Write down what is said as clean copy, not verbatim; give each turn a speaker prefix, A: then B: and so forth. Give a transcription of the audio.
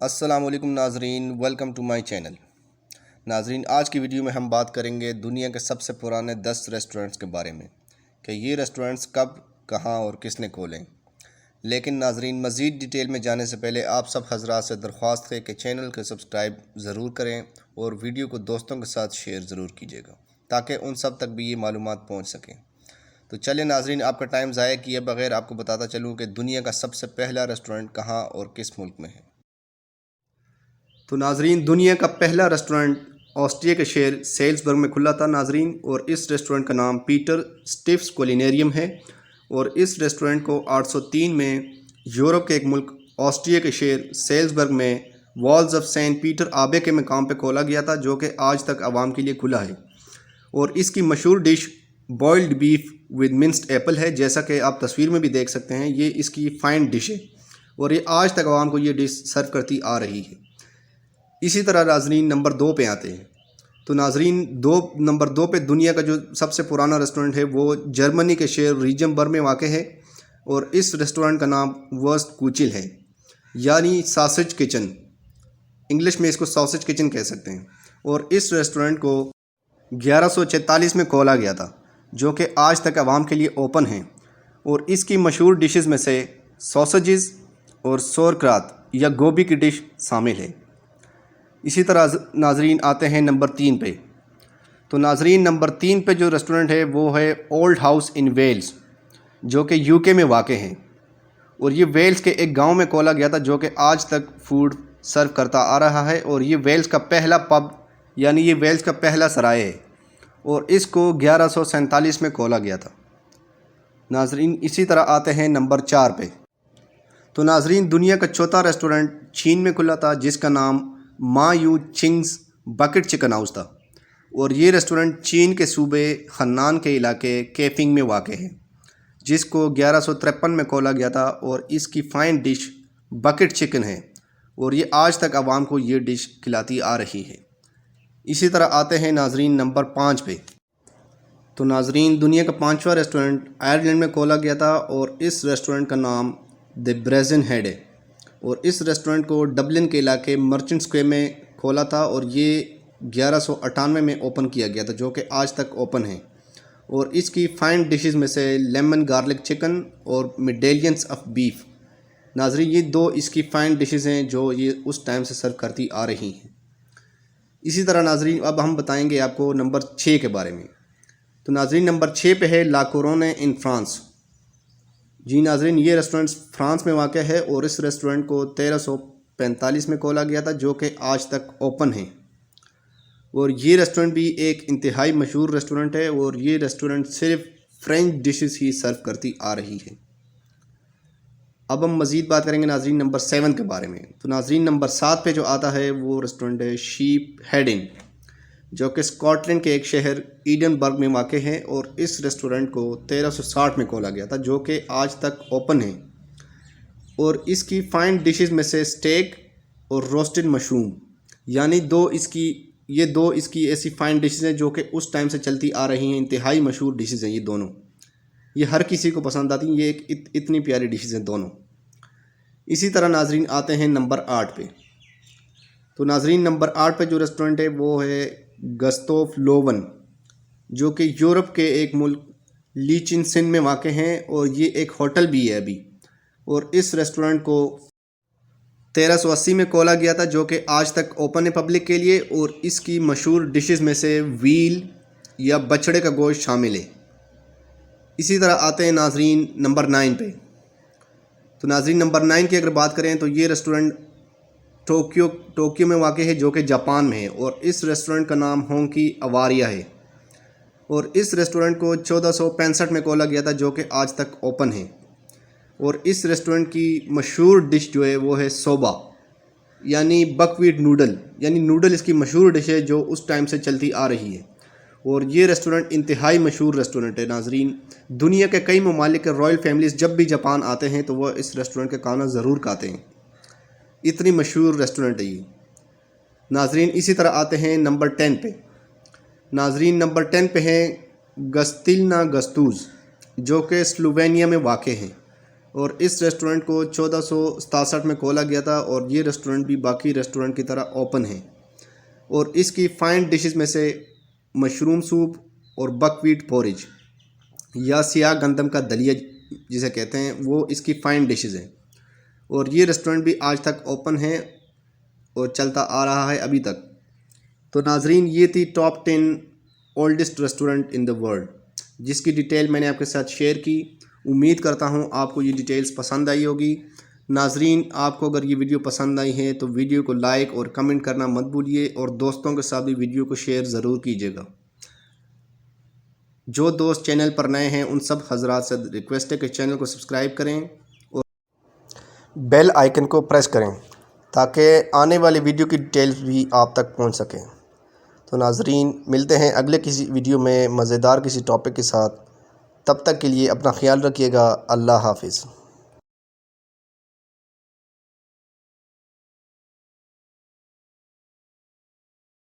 A: السلام علیکم ناظرین، ویلکم ٹو مائی چینل۔ ناظرین، آج کی ویڈیو میں ہم بات کریں گے دنیا کے سب سے پرانے 10 ریسٹورنٹس کے بارے میں کہ یہ ریسٹورنٹس کب، کہاں اور کس نے کھولیں۔ لیکن ناظرین، مزید ڈیٹیل میں جانے سے پہلے آپ سب حضرات سے درخواست ہے کہ چینل کو سبسکرائب ضرور کریں اور ویڈیو کو دوستوں کے ساتھ شیئر ضرور کیجیے گا تاکہ ان سب تک بھی یہ معلومات پہنچ سکیں۔ تو چلیں ناظرین، آپ کا ٹائم ضائع کیے بغیر آپ کو بتاتا چلوں کہ دنیا کا سب سے پہلا ریسٹورنٹ کہاں اور کس ملک میں ہے۔ تو ناظرین، دنیا کا پہلا ریسٹورنٹ آسٹریا کے شہر سیلزبرگ میں کھلا تھا ناظرین، اور اس ریسٹورنٹ کا نام پیٹر اسٹیفس کولینیریم ہے، اور اس ریسٹورنٹ کو 803 میں یورپ کے ایک ملک آسٹریا کے شہر سیلزبرگ میں والز آف سینٹ پیٹر آبے کے مقام پہ کھولا گیا تھا، جو کہ آج تک عوام کے لیے کھلا ہے۔ اور اس کی مشہور dish boiled beef with minced apple ہے، جیسا کہ آپ تصویر میں بھی دیکھ سکتے ہیں۔ یہ اس کی فائن ڈش ہے اور یہ آج تک عوام کو یہ ڈش سرو کرتی آ رہی ہے۔ اسی طرح ناظرین نمبر 2 پہ آتے ہیں۔ تو ناظرین، نمبر 2 پہ دنیا کا جو سب سے پرانا ریسٹورنٹ ہے وہ جرمنی کے شہر ریجنبرگ میں واقع ہے، اور اس ریسٹورنٹ کا نام ورسٹ کوچل ہے، یعنی ساسج کچن۔ انگلش میں اس کو ساسج کچن کہہ سکتے ہیں۔ اور اس ریسٹورنٹ کو 1146 میں کھولا گیا تھا، جو کہ آج تک عوام کے لیے اوپن ہیں، اور اس کی مشہور ڈشز میں سے ساسجز اور سورکرات یا گوبھی کی ڈش شامل ہے۔ اسی طرح ناظرین آتے ہیں نمبر 3 پہ۔ تو ناظرین، نمبر 3 پہ جو ریسٹورنٹ ہے وہ ہے اولڈ ہاؤس ان ویلز، جو کہ UK میں واقع ہے، اور یہ ویلز کے ایک گاؤں میں کھولا گیا تھا، جو کہ آج تک فوڈ سرو کرتا آ رہا ہے، اور یہ ویلز کا پہلا پب یعنی یہ ویلز کا پہلا سرائے ہے، اور اس کو 1147 میں کھولا گیا تھا ناظرین۔ اسی طرح آتے ہیں نمبر 4 پہ۔ تو ناظرین، دنیا کا چوتھا ریسٹورنٹ چین میں کھلا تھا، جس کا نام ما you Ching's bucket chicken house تھا، اور یہ ریسٹورنٹ چین کے صوبے خنان کے علاقے کیفنگ میں واقع ہے، جس کو 1153 میں کھولا گیا تھا، اور اس کی فائن ڈش بکٹ چکن ہے، اور یہ آج تک عوام کو یہ ڈش کھلاتی آ رہی ہے۔ اسی طرح آتے ہیں ناظرین نمبر 5 پہ۔ تو ناظرین، دنیا کا 5واں ریسٹورنٹ آئرلینڈ میں کھولا گیا تھا، اور اس ریسٹورنٹ کا نام دی برازن ہیڈ ہے، اور اس ریسٹورنٹ کو ڈبلن کے علاقے مرچنٹ اسکوائر میں کھولا تھا، اور یہ 1198 میں اوپن کیا گیا تھا، جو کہ آج تک اوپن ہے۔ اور اس کی فائن ڈشز میں سے لیمن گارلک چکن اور میڈیلینز آف بیف۔ ناظرین، یہ 2 اس کی فائن ڈشز ہیں جو یہ اس ٹائم سے سرو کرتی آ رہی ہیں۔ اسی طرح ناظرین، اب ہم بتائیں گے آپ کو نمبر 6 کے بارے میں۔ تو ناظرین، نمبر 6 پہ ہے لا کورونے ان فرانس۔ جی ناظرین، یہ ریسٹورنٹ فرانس میں واقع ہے، اور اس ریسٹورنٹ کو 1345 میں کھولا گیا تھا، جو کہ آج تک اوپن ہے۔ اور یہ ریسٹورنٹ بھی ایک انتہائی مشہور ریسٹورنٹ ہے، اور یہ ریسٹورنٹ صرف فرینچ ڈشز ہی سرو کرتی آ رہی ہے۔ اب ہم مزید بات کریں گے ناظرین نمبر 7 کے بارے میں۔ تو ناظرین، نمبر 7 پہ جو آتا ہے وہ ریسٹورنٹ ہے شیپ ہیڈ ان، جو کہ اسکاٹ لینڈ کے ایک شہر ایڈنبرگ میں واقع ہے، اور اس ریسٹورنٹ کو 1360 میں کھولا گیا تھا، جو کہ آج تک اوپن ہے۔ اور اس کی فائن ڈشز میں سے اسٹیک اور روسٹڈ مشروم، یعنی یہ دو اس کی ایسی فائن ڈشز ہیں جو کہ اس ٹائم سے چلتی آ رہی ہیں۔ انتہائی مشہور ڈشز ہیں یہ دونوں، یہ ہر کسی کو پسند آتی ہیں، یہ ایک اتنی پیاری ڈشز ہیں دونوں۔ اسی طرح ناظرین آتے ہیں نمبر 8 پہ۔ تو ناظرین، نمبر 8 پہ جو ریسٹورنٹ ہے وہ ہے گستوف لوون، جو کہ یورپ کے ایک ملک لیچنسن میں واقع ہیں، اور یہ ایک ہوٹل بھی ہے ابھی۔ اور اس ریسٹورنٹ کو 1380 میں کھولا گیا تھا، جو کہ آج تک اوپن ہے پبلک کے لیے، اور اس کی مشہور ڈشز میں سے ویل یا بچڑے کا گوشت شامل ہے۔ اسی طرح آتے ہیں ناظرین نمبر 9 پہ۔ تو ناظرین، نمبر 9 کی اگر بات کریں تو یہ ریسٹورنٹ ٹوکیو میں واقع ہے، جو کہ جاپان میں ہے، اور اس ریسٹورنٹ کا نام ہونکی اواریا ہے، اور اس ریسٹورنٹ کو 1465 میں کھولا گیا تھا، جو کہ آج تک اوپن ہے۔ اور اس ریسٹورنٹ کی مشہور ڈش جو ہے وہ ہے سوبا، یعنی بکویٹ نوڈل، یعنی نوڈل اس کی مشہور ڈش ہے جو اس ٹائم سے چلتی آ رہی ہے۔ اور یہ ریسٹورنٹ انتہائی مشہور ریسٹورنٹ ہے ناظرین۔ دنیا کے کئی ممالک کے رائل فیملیز جب بھی جاپان آتے ہیں تو وہ اس ریسٹورنٹ کا کھانا ضرور کھاتے ہیں، اتنی مشہور ریسٹورنٹ ہے یہ ناظرین۔ اسی طرح آتے ہیں نمبر 10 پہ۔ ناظرین، نمبر 10 پہ ہیں گستیلنا گستوز، جو کہ سلووینیا میں واقع ہیں، اور اس ریسٹورنٹ کو 1467 میں کھولا گیا تھا، اور یہ ریسٹورنٹ بھی باقی ریسٹورنٹ کی طرح اوپن ہے، اور اس کی فائن ڈشز میں سے مشروم سوپ اور بک ویٹ پورج یا سیاہ گندم کا دلیہ جسے کہتے ہیں، وہ اس کی فائن ڈشز ہیں، اور یہ ریسٹورنٹ بھی آج تک اوپن ہے اور چلتا آ رہا ہے ابھی تک۔ تو ناظرین، یہ تھی top 10 oldest restaurant in the world, جس کی ڈیٹیل میں نے آپ کے ساتھ شیئر کی۔ امید کرتا ہوں آپ کو یہ ڈیٹیلز پسند آئی ہوگی۔ ناظرین، آپ کو اگر یہ ویڈیو پسند آئی ہے تو ویڈیو کو لائک اور کمنٹ کرنا مت بھولیے، اور دوستوں کے ساتھ بھی ویڈیو کو شیئر ضرور کیجیے گا۔ جو دوست چینل پر نئے ہیں ان سب حضرات سے ریکویسٹ ہے کہ چینل کو سبسکرائب کریں اور بیل آئیکن کو پریس کریں تاکہ آنے والی ویڈیو کی ڈیٹیلز بھی آپ تک پہنچ سکیں۔ تو ناظرین، ملتے ہیں اگلے کسی ویڈیو میں مزیدار کسی ٹاپک کے ساتھ۔ تب تک کے لیے اپنا خیال رکھیے گا۔ اللہ حافظ۔